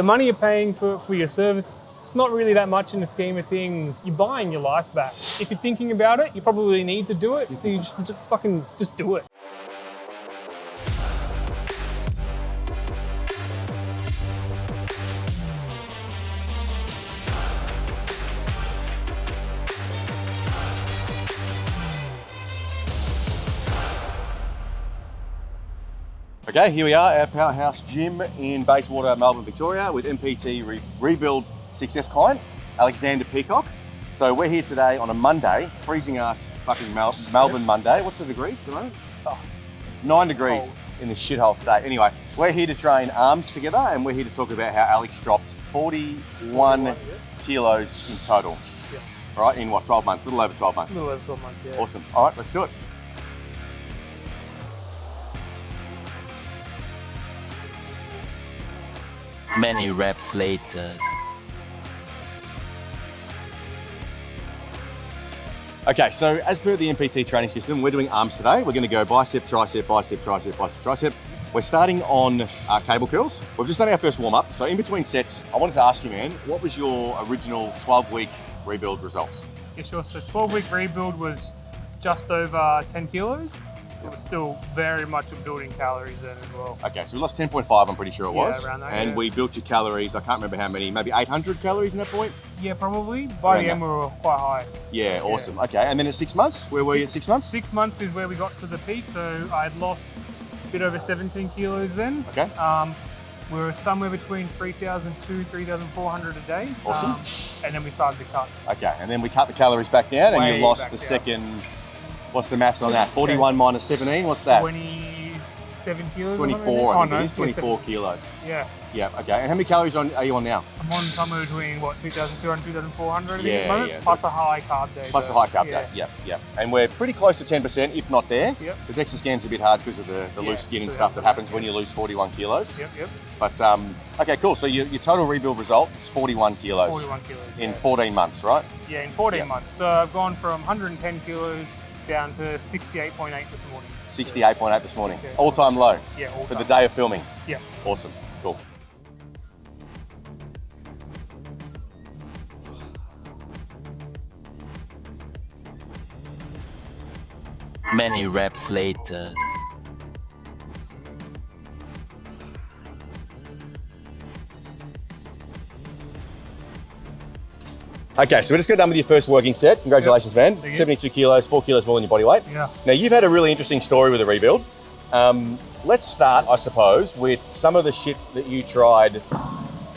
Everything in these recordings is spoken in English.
the money you're paying for your service, it's not really that much in the scheme of things. You're buying your life back. If you're thinking about it, you probably need to do it, so you just do it. Okay, here we are at Powerhouse Gym in Bayswater, Melbourne, Victoria, with MPT Rebuild Success client, Alexander Peacock. So we're here today on a Monday, freezing ass fucking Melbourne Monday. What's the degrees at the moment? 9 degrees in this shithole state. Anyway, we're here to train arms together, and we're here to talk about how Alex dropped 41 kilos in total. Yeah. Right, in what, 12 months? A little over 12 months. A little over 12 months, yeah. Awesome. All right, let's do it. Many reps later. Okay, so as per the MPT training system, we're doing arms today. We're going to go bicep, tricep, bicep, tricep, bicep, tricep. We're starting on cable curls. We've just done our first warm up. So in between sets, I wanted to ask you, man, what was your original 12-week rebuild results? Yeah, sure. So 12-week rebuild was just over 10 kilos. It was still very much a building calories then as well. Okay, so we lost 10.5, I'm pretty sure it was. Around that, and we built your calories, I can't remember how many, maybe 800 calories in that point? Yeah, probably. By the end, we were quite high. Yeah, awesome. Yeah. Okay, and then at 6 months, where were you at 6 months? 6 months is where we got to the peak. So I'd lost a bit over 17 kilos then. Okay. We were somewhere between 3,200, 3,400 a day. Awesome. And then we started to cut. Okay, and then we cut the calories back down and you lost the down. Second, what's the maths on that? 41 minus 17, what's that? 27 kilos. 24, I think it is, 24 kilos. Yeah. Yeah, okay. And how many calories are you on now? I'm on somewhere between, what, 2,200, 2,400 at Yeah, the moment, yeah. plus a high carb day. Plus a high carb day, yep. And we're pretty close to 10%, if not there. Yep. The DEXA scan's a bit hard because of the loose skin and stuff that happens when you lose 41 kilos. Yep. But, okay, cool. So your total rebuild result is 41 kilos. 41 kilos. In 14 months, right? Yeah, in 14 months. So I've gone from 110 kilos down to 68.8 this morning. 68.8 this morning. Yeah. All-time low. Yeah, all for time. the day of filming. Yeah. Awesome. Cool. Many reps later. Okay, so we just got done with your first working set. Congratulations, man. 72 kilos, 4 kilos more than your body weight. Yeah. Now, you've had a really interesting story with the rebuild. Let's start, I suppose, with some of the shit that you tried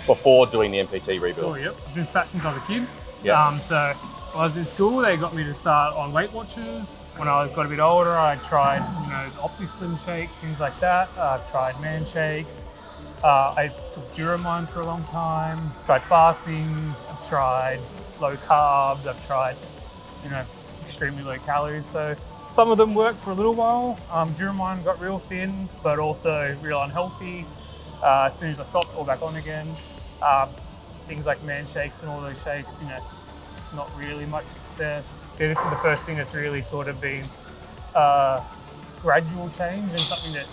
before doing the MPT rebuild. Oh, yep. I've been fat since I was a kid. Yeah. So when I was in school, they got me to start on Weight Watchers. When I got a bit older, I tried, the OptiSlim shakes, things like that. I've tried Man Shakes. I took Duromine for a long time. Tried fasting. I've tried low carbs. I've tried, extremely low calories. So some of them worked for a little while. Duromine got real thin, but also real unhealthy. As soon as I stopped, all back on again. Things like Man Shakes and all those shakes, not really much success. So this is the first thing that's really sort of been gradual change and something that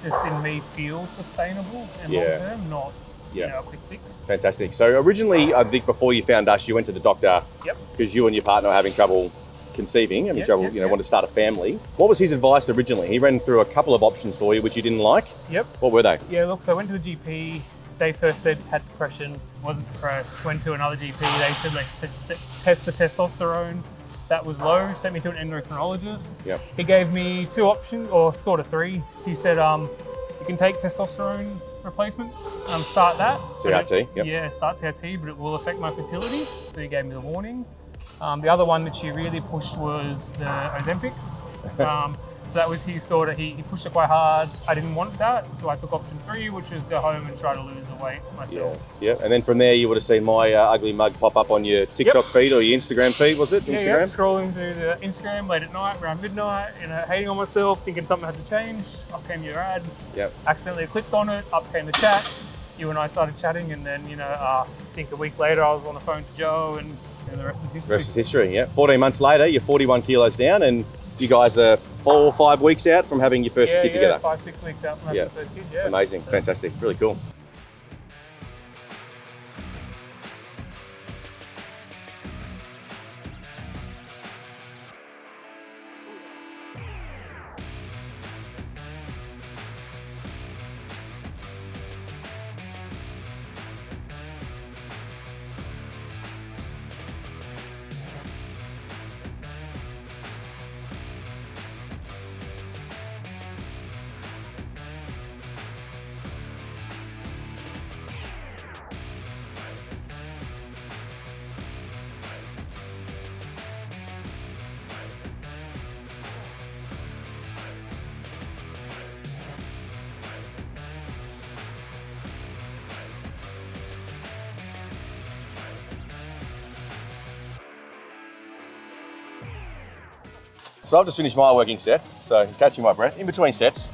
just in me feels sustainable and long term, not a quick fix. Fantastic. So originally, I think before you found us, you went to the doctor because you and your partner were having trouble conceiving, wanted to start a family. What was his advice originally? He ran through a couple of options for you, which you didn't like. Yep. What were they? Yeah, look, so I went to the GP. They first said had depression, wasn't depressed. Went to another GP, they said let's test the testosterone. That was low, sent me to an endocrinologist. Yep. He gave me 2 options, or sort of 3. He said, you can take testosterone replacement, start that. TRT, Yeah, start TRT, but it will affect my fertility. So he gave me the warning. The other one that she really pushed was the Ozempic. So that was his he pushed it quite hard. I didn't want that, so I took option 3, which was go home and try to lose the weight myself. Yeah, and then from there you would have seen my ugly mug pop up on your TikTok feed or your Instagram feed, was it? Instagram? Yeah, scrolling through the Instagram late at night, around midnight, hating on myself, thinking something had to change. Up came your ad. Yep. Accidentally clicked on it, up came the chat. You and I started chatting, and then, I think a week later I was on the phone to Joe, and the rest is history. The rest is history, yeah. 14 months later, you're 41 kilos down, and you guys are 4 or 5 weeks out from having your first kid together. 5-6 weeks out from having the first kid, Amazing, fantastic, really cool. So I've just finished my working set, so catching my breath. In between sets,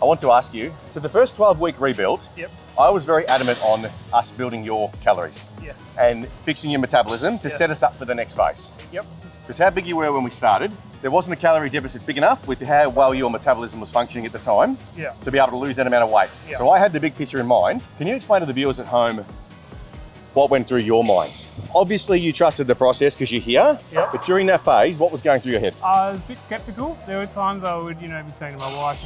I want to ask you, so the first 12-week rebuild, Yep. I was very adamant on us building your calories Yes. and fixing your metabolism to Yes. set us up for the next phase. Yep. Because how big you were when we started, there wasn't a calorie deficit big enough with how well your metabolism was functioning at the time Yeah. to be able to lose that amount of weight. Yeah. So I had the big picture in mind. Can you explain to the viewers at home what went through your minds? Obviously you trusted the process because you're here, Yep. but during that phase, what was going through your head? I was a bit skeptical. There were times I would, be saying to my wife,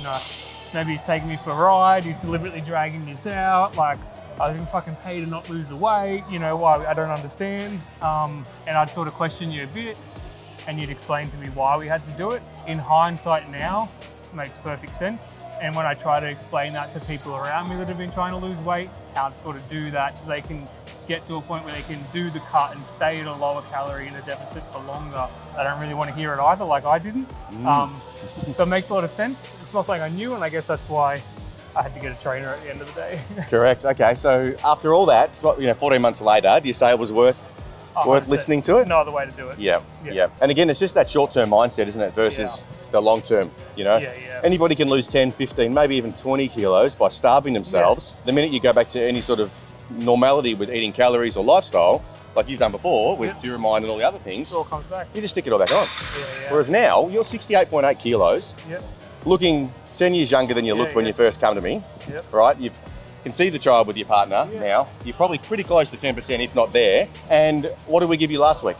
maybe he's taking me for a ride, he's deliberately dragging this out, like I was getting fucking paid to not lose the weight, why, I don't understand. And I'd sort of question you a bit and you'd explain to me why we had to do it. In hindsight now, it makes perfect sense. And when I try to explain that to people around me that have been trying to lose weight, how to sort of do that so they can get to a point where they can do the cut and stay at a lower calorie in a deficit for longer. I don't really want to hear it either, like I didn't. So it makes a lot of sense. It's not something I knew, and I guess that's why I had to get a trainer at the end of the day. Correct. Okay, so after all that, 14 months later, do you say it was worth listening to it? No other way to do it. Yeah. And again, it's just that short-term mindset, isn't it, versus the long-term, Yeah. Anybody can lose 10, 15, maybe even 20 kilos by starving themselves. The minute you go back to any sort of normality with eating calories or lifestyle, like you've done before with Duramind and all the other things, It all comes back. you just stick it all back on. Yeah. Whereas now, you're 68.8 kilos, Yep. looking 10 years younger than you looked when you first come to me, Yep. right? You've conceived a child with your partner now. You're probably pretty close to 10%, if not there. And what did we give you last week?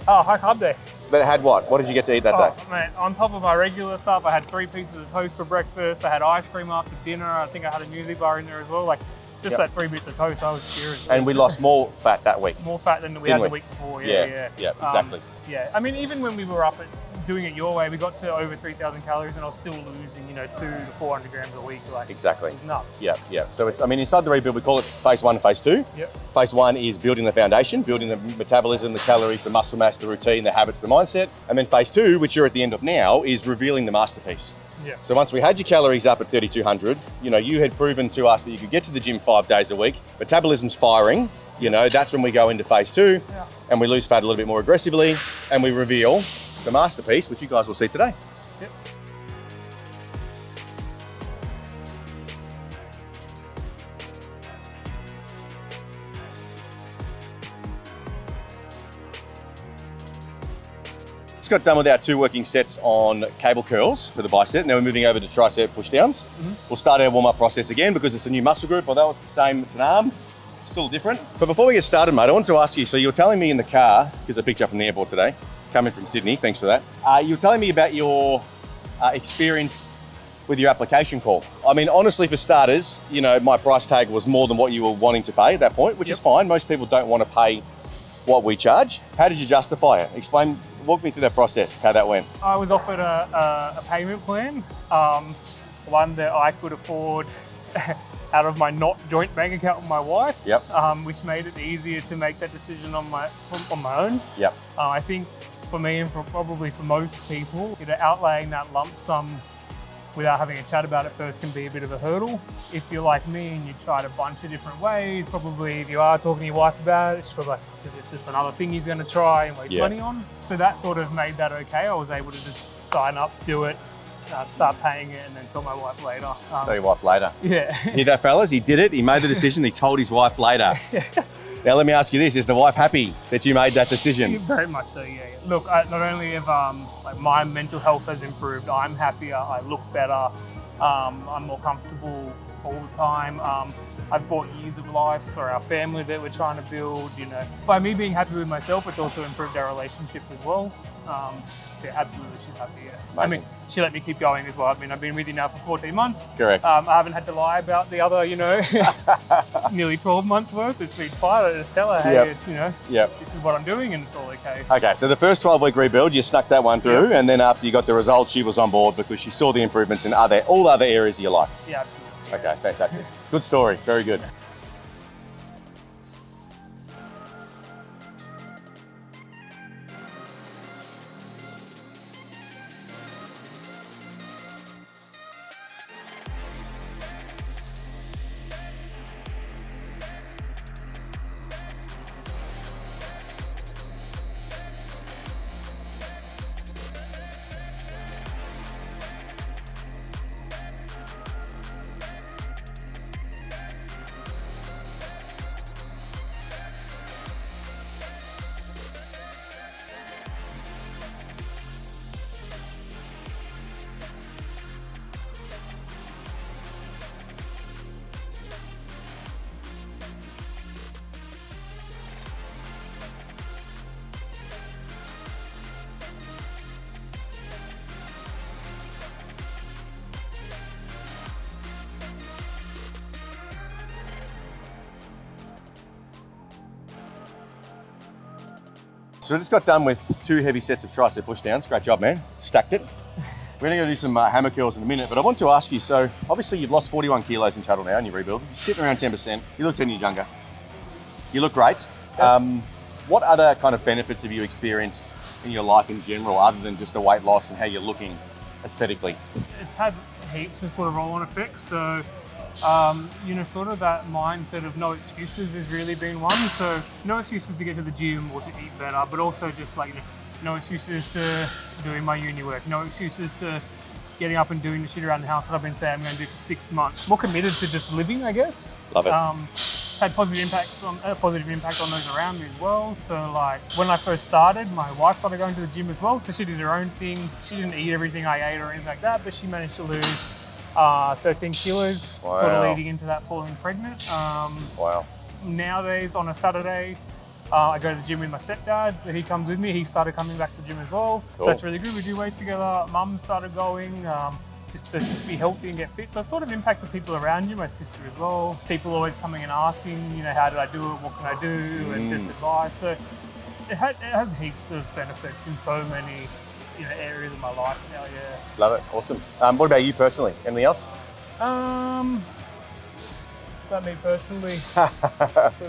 Oh, high carb day. That had what? What did you get to eat that day? Man, on top of my regular stuff, I had 3 pieces of toast for breakfast. I had ice cream after dinner. I think I had a muesli bar in there as well. Like just that 3 bits of toast, I was cheering. And we lost more fat that week. More fat than we Didn't had we? the week before. Yeah, exactly. I mean, even when we were up at doing it your way, we got to over 3,000 calories, and I was still losing, 200 to 400 grams a week. Like Exactly. It was nuts. Yeah. So inside the rebuild, we call it phase 1 and phase 2. Yep. Phase 1 is building the foundation, building the metabolism, the calories, the muscle mass, the routine, the habits, the mindset. And then phase 2, which you're at the end of now, is revealing the masterpiece. Yeah. So once we had your calories up at 3,200, you had proven to us that you could get to the gym 5 days a week. Metabolism's firing. That's when we go into phase 2 and we lose fat a little bit more aggressively and we reveal the masterpiece, which you guys will see today. Yep. Just got done with our 2 working sets on cable curls for the bicep. Now we're moving over to tricep push downs. We'll start our warm up process again because it's a new muscle group, although it's the same, it's an arm, it's still different. But before we get started, mate, I want to ask you, so you were telling me in the car, because I picked you up from the airport today, coming from Sydney, thanks for that. You were telling me about your experience with your application call. I mean, honestly, for starters, my price tag was more than what you were wanting to pay at that point, which is fine. Most people don't want to pay what we charge. How did you justify it? Walk me through that process, how that went. I was offered a payment plan, one that I could afford out of my not joint bank account with my wife. Yep. Which made it easier to make that decision on my own. Yep. I think for me and probably for most people, outlaying that lump sum without having a chat about it first can be a bit of a hurdle. If you're like me and you tried a bunch of different ways, probably if you are talking to your wife about it, she's probably like, is this just another thing he's going to try and waste money on? So that sort of made that okay. I was able to just sign up, do it, start paying it, and then tell my wife later. Tell your wife later. Yeah. Hear that, fellas? He did it. He made the decision. He told his wife later. Now, let me ask you this. Is the wife happy that you made that decision? Very much so, yeah. Look, not only have my mental health has improved, I'm happier, I look better, I'm more comfortable all the time. I've bought years of life for our family that we're trying to build, By me being happy with myself, it's also improved our relationship as well. So yeah, absolutely, she's happy, yeah. Amazing. I mean, she let me keep going as well. I mean, I've been with you now for 14 months. Correct. I haven't had to lie about the other, nearly 12 months worth. It's been fine. I just tell her, hey, this is what I'm doing and it's all okay. Okay, so the first 12-week rebuild, you snuck that one through, and then after you got the results, she was on board because she saw the improvements in all other areas of your life. Yeah, absolutely. Okay, fantastic. Good story. Very good. So I just got done with 2 heavy sets of tricep pushdowns. Great job, man. Stacked it. We're gonna go do some hammer curls in a minute, but I want to ask you, so obviously you've lost 41 kilos in total now in your rebuild. You're sitting around 10%. You look 10 years younger. You look great. What other kind of benefits have you experienced in your life in general, other than just the weight loss and how you're looking aesthetically? It's had heaps of sort of roll-on effects. So, you know, sort of that mindset of no excuses has really been one. So no excuses to get to the gym or to eat better, but also just like, you know, no excuses to doing my uni work, no excuses to getting up and doing the shit around the house that I've been saying I'm going to do for 6 months. More committed to just living, I guess. Love it. Had positive impact on those around me as well. So like when I first started, my wife started going to the gym as well. So she did her own thing. She didn't eat everything I ate or anything like that, but she managed to lose 13 kilos, Wow. sort of leading into that falling pregnant. Wow. Nowadays on a Saturday, I go to the gym with my stepdad, so he comes with me. He started coming back to the gym as well. Cool. So that's really good. We do weights together. Mum started going just to be healthy and get fit. So it sort of impacted people around you, my sister as well. People always coming and asking, you know, how did I do it? What can I do? And just advice. So it has heaps of benefits in so many, you know, areas of my life now. Yeah. Love it. Awesome. What about you personally? Anything else? About me personally. Sort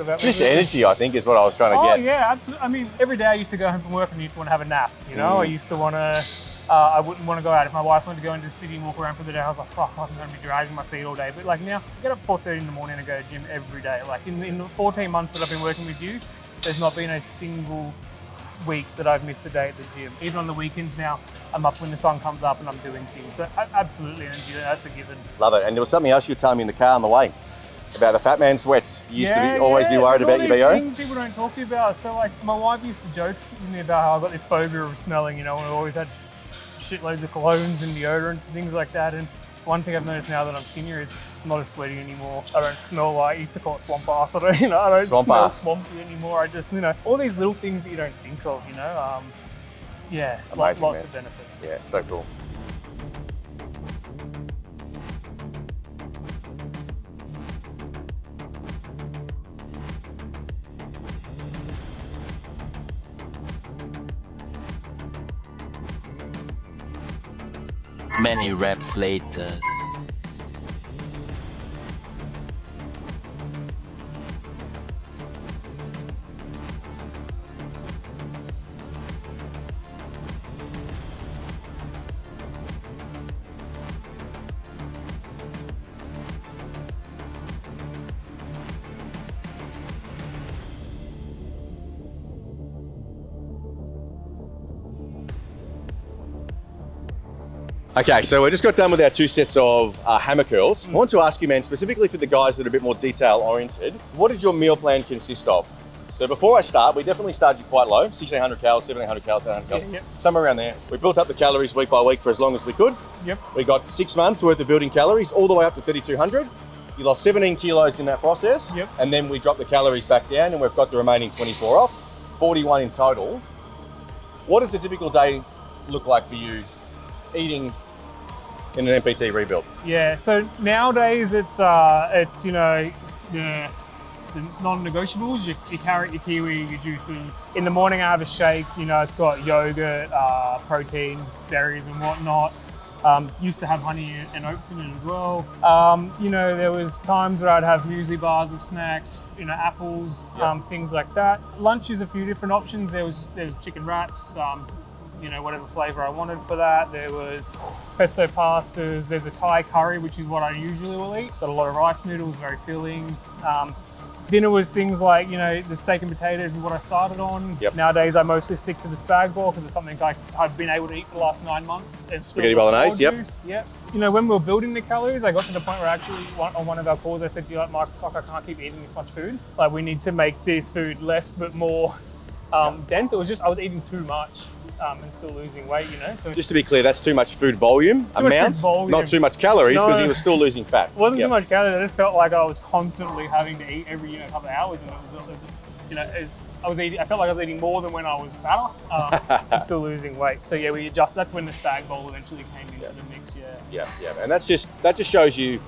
of Just energy, I think, is what I was trying to Oh get. yeah, absolutely. I mean, every day I used to go home from work and I used to want to have a nap. You know, I used to want to. I wouldn't want to go out. If my wife wanted to go into the city and walk around for the day, I was like, fuck, I'm going to be dragging my feet all day. But like now, I get up 4:30 in the morning and go to the gym every day. Like in the 14 months that I've been working with you, there's not been a single week that I've missed a day at the gym. Even on the weekends now, I'm up when the sun comes up and I'm doing things. So absolutely energy, that's a given. Love it. And there was something else you were telling me in the car on the way about the fat man sweats. You used to always be worried about your these BO. things people don't talk to you about. So like my wife used to joke with me about how I got this phobia of smelling, you know, and I always had shitloads of colognes and deodorants and things like that. And one thing I've noticed now that I'm skinnier is I'm not as sweaty anymore. I don't smell like, I used to call it swamp ass. I don't Swamp smell ass. swampy anymore. I just, you know, all these little things that you don't think of, you know. Yeah, Amazing, lots man. of benefits. Yeah, so cool. Many reps later. Okay, so we just got done with our 2 sets of hammer curls. I want to ask you, man, specifically for the guys that are a bit more detail oriented, what did your meal plan consist of? So before I start, we definitely started you quite low, 1600 calories, 1700 calories, 800 calories, Yep. somewhere around there. We built up the calories week by week for as long as we could. Yep. We got 6 months worth of building calories all the way up to 3200. You lost 17 kilos in that process. Yep. And then we dropped the calories back down and we've got the remaining 24 off, 41 in total. What does a typical day look like for you eating in an MPT rebuild? Yeah, so nowadays it's you know, the non-negotiables, your carrot, your kiwi, your juices. In the morning I have a shake, you know, it's got yogurt, protein, berries and whatnot. Used to have honey and oats in it as well. You know, there was times where I'd have muesli bars as snacks, you know, apples, things like that. Lunch is a few different options. There was chicken wraps, you know, whatever flavor I wanted for that. There was pesto pastas. There's a Thai curry, which is what I usually will eat. Got a lot of rice noodles, very filling. Dinner was things like, you know, the steak and potatoes is what I started on. Yep. Nowadays, I mostly stick to the spag bol because it's something I've been able to eat for the last 9 months. It's Spaghetti still bolognese, yep. Yep. You know, when we were building the calories, I got to the point where actually on one of our calls, I said to you, like, Mike, fuck, I can't keep eating this much food. Like, we need to make this food less but more dense. It was just, I was eating too much and still losing weight, you know. So Just to be clear, that's too much food volume, Too much amount, food volume. not too much calories, because No. he was still losing fat. It wasn't Yep. too much calories. I just felt like I was constantly having to eat every couple of hours, and it was you know, I felt like I was eating more than when I was fatter, and still losing weight. So yeah, we adjust. That's when the spag bowl eventually came into the mix. Yeah. Yeah, yeah, and that just shows you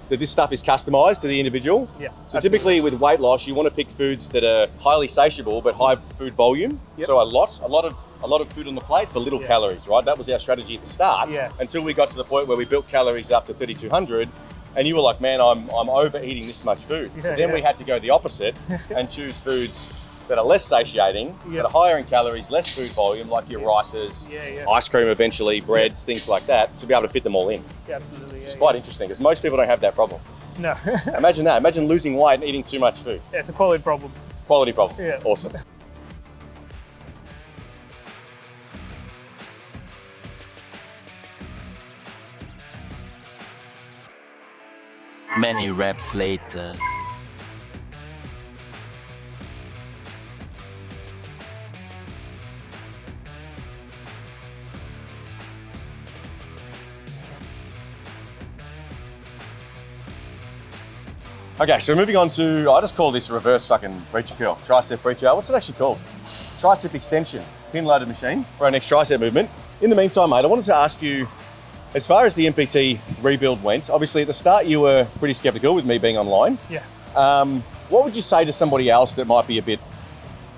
that this stuff is customized to the individual. Yeah. So typically with weight loss, you want to pick foods that are highly satiable but high food volume. Yep. So a lot of food on the plate for little calories, right? That was our strategy at the start. Yeah. Until we got to the point where we built calories up to 3,200, and you were like, man, I'm overeating this much food. So then we had to go the opposite and choose foods that are less satiating, that are higher in calories, less food volume, like your rices, ice cream eventually, breads, things like that, to be able to fit them all in. Yeah, absolutely. It's quite interesting because most people don't have that problem. No. Imagine that. Imagine losing weight and eating too much food. Yeah, it's a quality problem. Quality problem. Yeah. Awesome. Many reps later. Okay, so moving on to, I just call this reverse fucking preacher curl, tricep preacher. What's it actually called? Tricep extension, pin loaded machine for our next tricep movement. In the meantime, mate, I wanted to ask you, as far as the MPT rebuild went, obviously at the start you were pretty skeptical with me being online. Yeah. What would you say to somebody else that might be a bit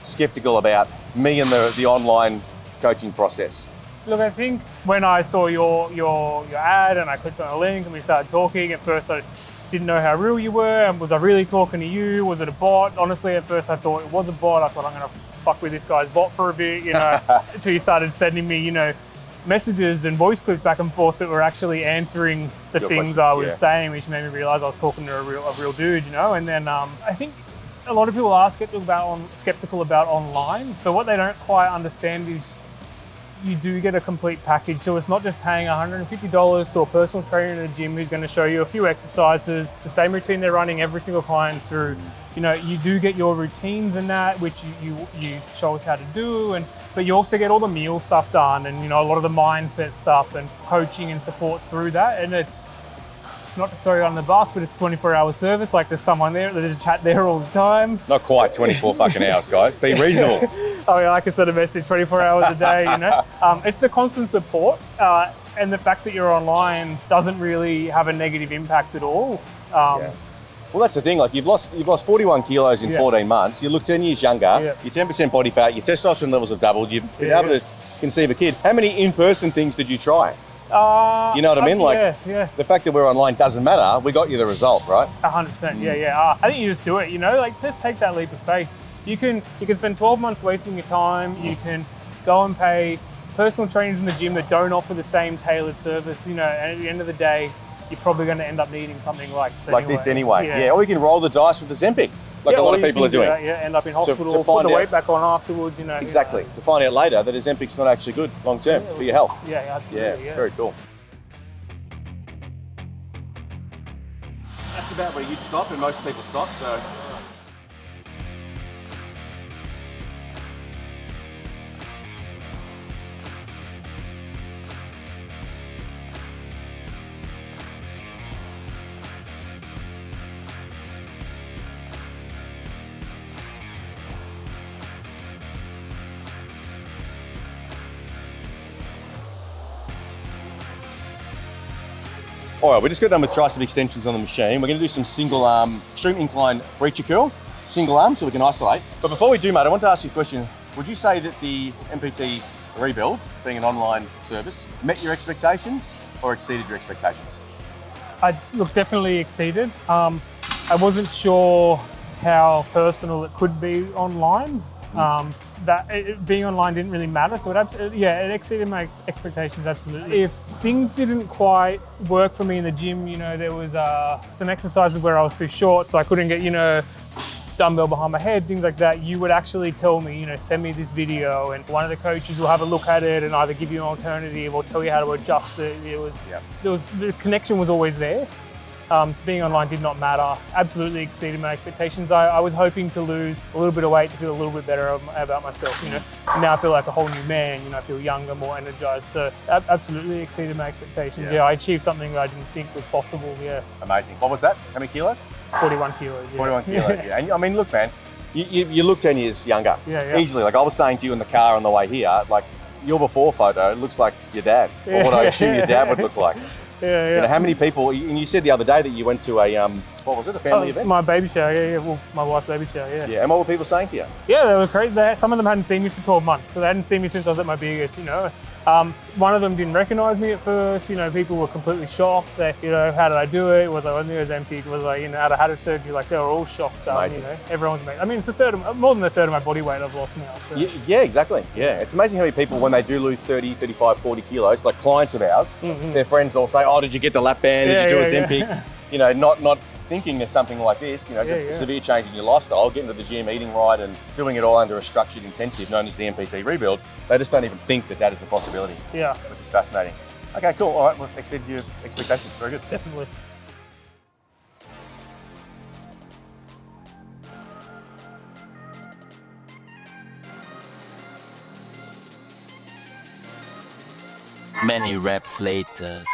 skeptical about me and the online coaching process? Look, I think when I saw your ad and I clicked on a link and we started talking, at first I didn't know how real you were, and was I really talking to you? Was it a bot? Honestly, at first I thought it was a bot. I thought I'm gonna fuck with this guy's bot for a bit, until you started sending me, messages and voice clips back and forth that were actually answering the Your things questions, I was saying, which made me realize I was talking to a real dude, And then I think a lot of people are skeptical about online, but what they don't quite understand is you do get a complete package. So it's not just paying $150 to a personal trainer in a gym who's going to show you a few exercises, the same routine they're running every single client through. You do get your routines and that, which you show us how to do, but you also get all the meal stuff done, and a lot of the mindset stuff and coaching and support through that. And it's not to throw you on the bus, but it's 24-hour service. Like there's someone there, there's a chat there all the time. Not quite 24 fucking hours, guys. Be reasonable. I can send a message 24 hours a day, It's the constant support, and the fact that you're online doesn't really have a negative impact at all. Well, that's the thing. Like you've lost 41 kilos in 14 months. You look 10 years younger. You're 10% body fat. Your testosterone levels have doubled. You've been able to conceive a kid. How many in-person things did you try? You know what I mean? The fact that we're online doesn't matter. We got you the result, right? 100%. Yeah. I think you just do it. Just take that leap of faith. You can spend 12 months wasting your time. You can go and pay personal trainers in the gym that don't offer the same tailored service. And at the end of the day, you're probably going to end up needing something like this anyway. Yeah. Or you can roll the dice with the Ozempic, like a lot of people are doing. End up in hospital, to put the weight back on afterwards. Exactly. To find out later that Ozempic's not actually good long term for your health. Yeah, absolutely. Yeah, very cool. That's about where you'd stop, and most people stop. So. All right, we just got done with tricep extensions on the machine. We're going to do some single arm extreme incline preacher curl, single arm, so we can isolate. But before we do, mate, I want to ask you a question. Would you say that the MPT rebuild, being an online service, met your expectations or exceeded your expectations? Definitely exceeded. I wasn't sure how personal it could be online. Being online didn't really matter, so it exceeded my expectations, absolutely. If things didn't quite work for me in the gym, there was some exercises where I was too short, so I couldn't get, dumbbell behind my head, things like that, you would actually tell me, send me this video, and one of the coaches will have a look at it and either give you an alternative or tell you how to adjust it. The connection was always there. Being online did not matter. Absolutely exceeded my expectations. I was hoping to lose a little bit of weight to feel a little bit better about myself. Now I feel like a whole new man. I feel younger, more energized. So absolutely exceeded my expectations. I achieved something that I didn't think was possible. Yeah. Amazing. What was that? How many kilos? 41 kilos. Yeah. 41 kilos. Yeah. And I mean, look, man, you look 10 years younger. Yeah. Easily. Like I was saying to you in the car on the way here, like your before photo looks like your dad, or what I assume your dad would look like. Yeah, You know, how many people? And you said the other day that you went to a what was it? A family event? My baby shower, yeah. Well, my wife's baby shower, yeah. Yeah. And what were people saying to you? Yeah, they were crazy. Some of them hadn't seen me for 12 months, so they hadn't seen me since I was at my biggest, you know. One of them didn't recognize me at first, you know, people were completely shocked that, you know, how did I do it? Was I on the Ozempic? Was I, you know, had I had a surgery? Like, they were all shocked. Amazing. You know, everyone's amazing. I mean, it's more than a third of my body weight I've lost now. So. Yeah, exactly. Yeah, it's amazing how many people, when they do lose 30, 35, 40 kilos, like clients of ours, their friends all say, oh, did you get the lap band? Did you do Ozempic? You know, not thinking there's something like this, you know, severe change in your lifestyle, getting to the gym, eating right, and doing it all under a structured intensive known as the MPT Rebuild. They just don't even think that that is a possibility. Yeah. Which is fascinating. Okay, cool. All right, well, exceed your expectations. Very good. Definitely. Many reps later.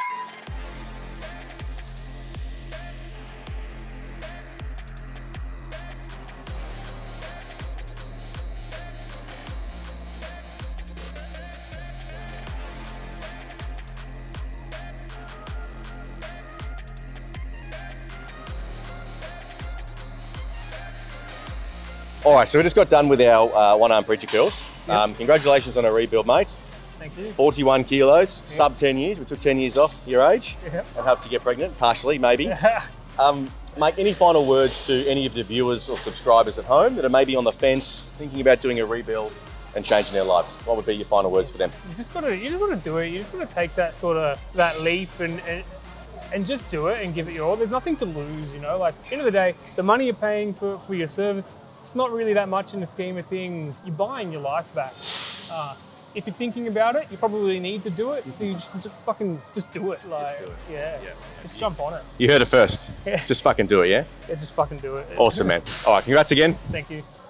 All right, so we just got done with our one-arm preacher curls. Congratulations on a rebuild, mate. Thank you. 41 kilos, sub 10 years. We took 10 years off your age Yep. and helped you get pregnant, partially, maybe. Mate, any final words to any of the viewers or subscribers at home that are maybe on the fence, thinking about doing a rebuild and changing their lives? What would be your final words for them? You just gotta do it. You just gotta take that that leap and just do it and give it your all. There's nothing to lose, you know. Like, at the end of the day, the money you're paying for your service, it's not really that much in the scheme of things. You're buying your life back. If you're thinking about it, you probably need to do it. So you just do it. Like, do it. Yeah. Just jump on it. You heard it first. Yeah. Just fucking do it, yeah? Yeah, just fucking do it. Awesome, man. All right, congrats again. Thank you.